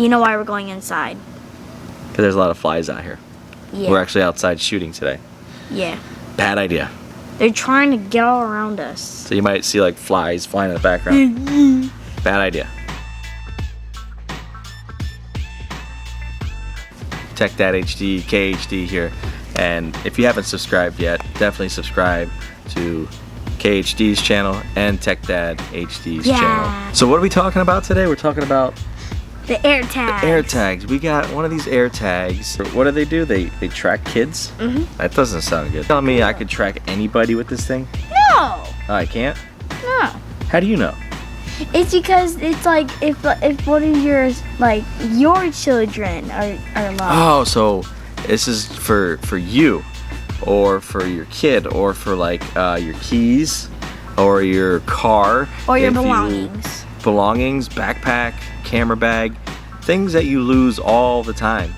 You know why we're going inside? Because there's a lot of flies out here. Yeah. We're actually outside shooting today. Yeah. Bad idea. They're trying to get all around us. So you might see like flies flying in the background. Bad idea. TechDadHD, KHD here. And if you haven't subscribed yet, definitely subscribe to KHD's channel and TechDadHD's channel. So what are we talking about today? We're talking about the AirTags. AirTags. We got one of these AirTags. What do? They track kids? That doesn't sound good. Tell me I could track anybody with this thing? No. Oh, I can't? No. How do you know? It's because it's like if one of yours, like your children are lost. Oh, so this is for you, or for your kid, or for like your keys, or your car, or your belongings. Belongings, backpack, camera bag, things that you lose all the time.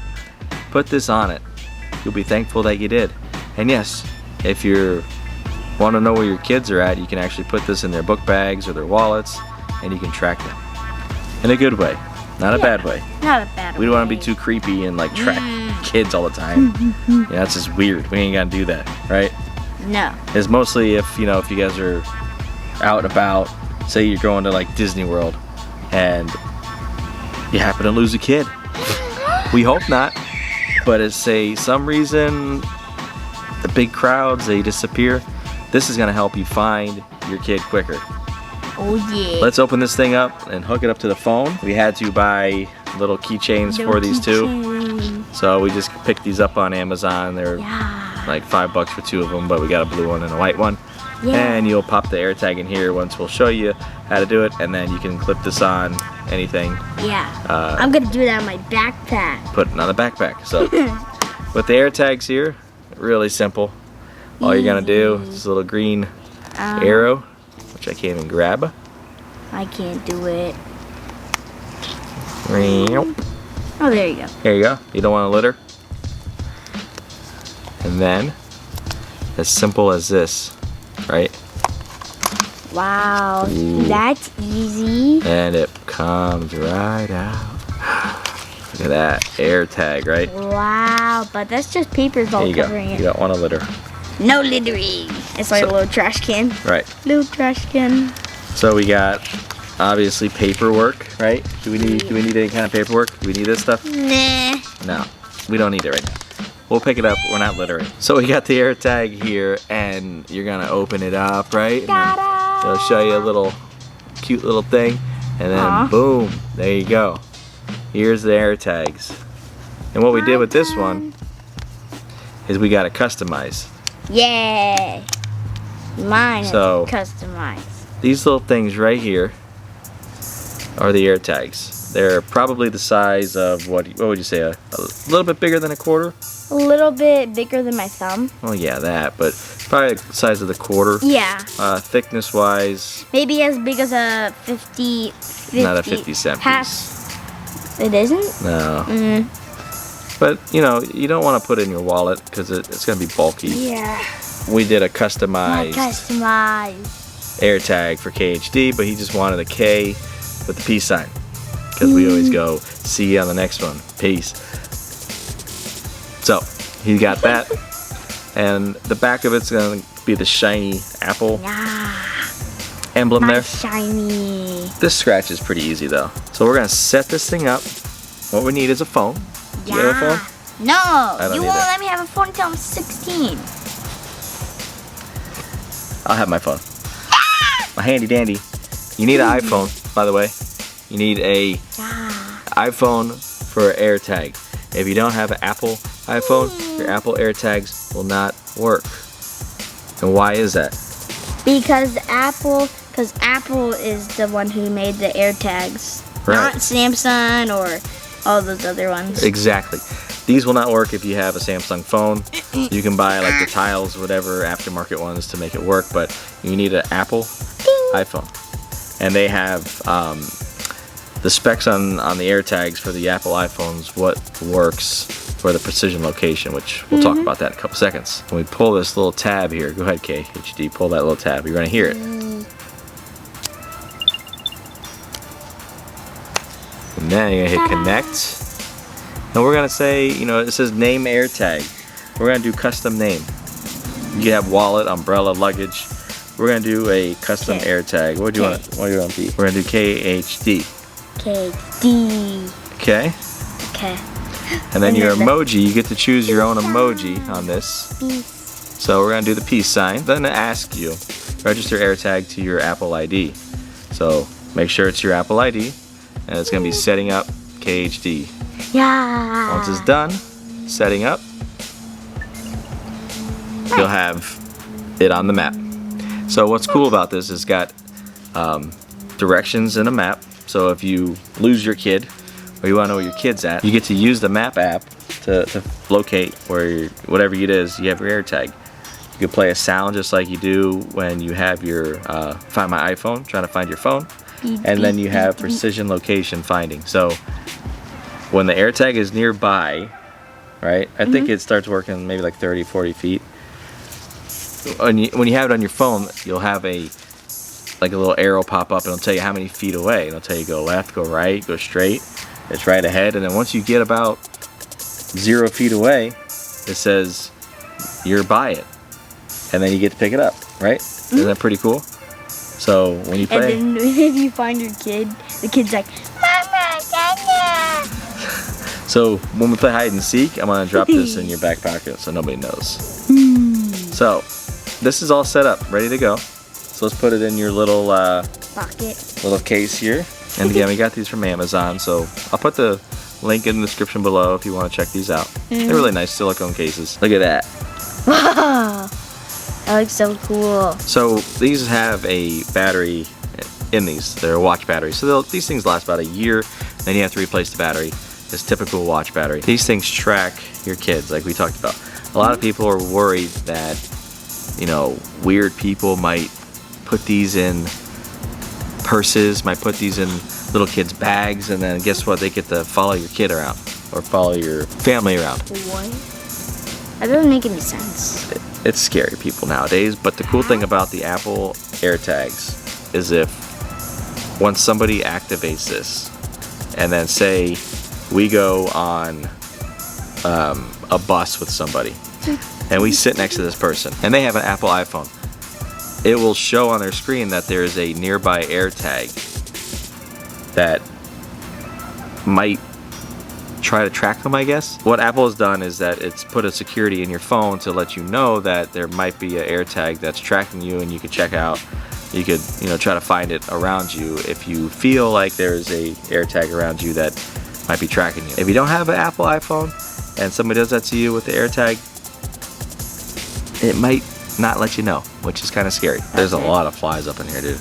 Put this on it. You'll be thankful that you did. And yes, if you want to know where your kids are at, you can actually put this in their book bags or their wallets, and you can track them in a good way, not a bad way. Not a bad way. We don't want to be too creepy and like track kids all the time. Yeah, that's just weird. We ain't gotta do that, right? No. It's mostly if you guys are out and about. Say you're going to like Disney World, and you happen to lose a kid. We hope not, but it's some reason the big crowds, they disappear. This is gonna help you find your kid quicker. Oh yeah. Let's open this thing up and hook it up to the phone. We had to buy little keychains for these two. So we just picked these up on Amazon. They're like $5 for two of them, but we got a blue one and a white one. Yeah. And you'll pop the AirTag in here once we'll show you how to do it, and then you can clip this on anything. Yeah. I'm gonna do that on my backpack. Put it on the backpack. So with the AirTags here, really simple. All you're gonna do is this little green arrow, which I can't even grab. I can't do it. Oh, there you go. There you go. You don't want to litter. And then, as simple as this, right? Wow, that's easy. And it comes right out. Look at that AirTag, right? Wow, but that's just paper all covering it. You don't want to litter. No littering. It's like a little trash can. Right. Little trash can. So we got obviously paperwork, right? Do we need any kind of paperwork? Do we need this stuff? Nah. No, we don't need it right now. We'll pick it up. We're not littering. So we got the AirTag here, and you're gonna open it up, right? Ta-da! It'll show you a little cute little thing, and then boom, there you go. Here's the AirTags. And what we did with this one is we got it customized. Yay! Mine is customized. These little things right here are the AirTags. They're probably the size of what would you say? A little bit bigger than a quarter? A little bit bigger than my thumb. Oh yeah, that, but probably the size of the quarter. Yeah. Thickness wise. Maybe as big as a 50. Not a 50-cent piece. It isn't? No. But you don't want to put it in your wallet because it's going to be bulky. Yeah. We did a customized AirTag for KHD, but he just wanted a K with the peace sign. Because we always go, see you on the next one. Peace. So, he got that. And the back of it's going to be the shiny Apple emblem there. Shiny. This scratch is pretty easy though. So we're going to set this thing up. What we need is a phone. Do you have a phone? No, you won't let me have a phone until I'm 16. I'll have my phone. My handy dandy. You need an iPhone, by the way. You need a iPhone for AirTag. If you don't have an Apple iPhone, your Apple AirTags will not work. And why is that? Because Apple is the one who made the AirTags, not Samsung or all those other ones. Exactly. These will not work if you have a Samsung phone. You can buy like the Tiles, whatever, aftermarket ones to make it work, but you need an Apple iPhone. And they have the specs on the AirTags for the Apple iPhones, what works for the precision location, which we'll talk about that in a couple seconds. When we pull this little tab here, go ahead KHD, pull that little tab, you're gonna hear it. then you're gonna hit connect. And we're gonna say, you know, it says name AirTag. We're gonna do custom name. You can have wallet, umbrella, luggage. We're gonna do a custom AirTag. What do you want? What do you want to be? We're gonna do KHD. KHD. Okay. Okay. And then your emoji, you get to choose your own emoji on this. So we're gonna do the peace sign. Then it asks you, register AirTag to your Apple ID. So make sure it's your Apple ID, and it's gonna be setting up KHD. Yeah. Once it's done setting up, you'll have it on the map. So what's cool about this is it's got directions in a map. So if you lose your kid, or you want to know where your kid's at, you get to use the map app to locate where whatever it is you have your AirTag. You can play a sound just like you do when you have your Find My iPhone, trying to find your phone. And then you have precision location finding. So when the AirTag is nearby, right, I think it starts working maybe like 30, 40 feet. When you have it on your phone, you'll have a little arrow pop up, and it'll tell you how many feet away. It'll tell you go left, go right, go straight. It's right ahead, and then once you get about 0 feet away, it says you're by it, and then you get to pick it up, right? Isn't that pretty cool? So when you play, and then if you find your kid, the kid's like, Mama, Dada. So when we play hide and seek, I'm gonna drop this in your back pocket so nobody knows. So this is all set up, ready to go. So let's put it in your little Pocket. little case here. And again, we got these from Amazon, so I'll put the link in the description below if you want to check these out. They're really nice silicone cases. Look at that. Wow, that looks so cool. So these have a battery in these. They're a watch battery. So these things last about a year, then you have to replace the battery. This typical watch battery. These things track your kids, like we talked about. A lot of people are worried that, you know, weird people might put these in purses, might put these in little kids' bags, and then guess what? They get to follow your kid around or follow your family around. What? That doesn't make any sense. It's scary, people nowadays, but the cool thing about the Apple Airtags is if once somebody activates this, and then say we go on a bus with somebody, and we sit next to this person, and they have an Apple iPhone, it will show on their screen that there is a nearby AirTag that might try to track them, I guess. What Apple has done is that it's put a security in your phone to let you know that there might be an AirTag that's tracking you, and you could check out, you could, you know, try to find it around you if you feel like there's a AirTag around you that might be tracking you. If you don't have an Apple iPhone and somebody does that to you with the AirTag, it might not let you know, which is kind of scary. There's a lot of flies up in here, dude.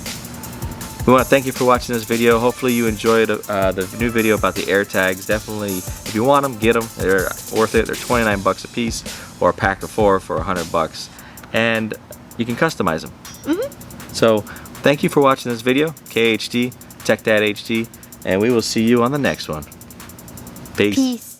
We want to thank you for watching this video. Hopefully you enjoyed the new video about the AirTags. Definitely, if you want them, get them. They're worth it. They're 29 bucks a piece, or a pack of 4 for 100 bucks. And you can customize them. So thank you for watching this video. KHD, TechDadHD, and we will see you on the next one. Peace.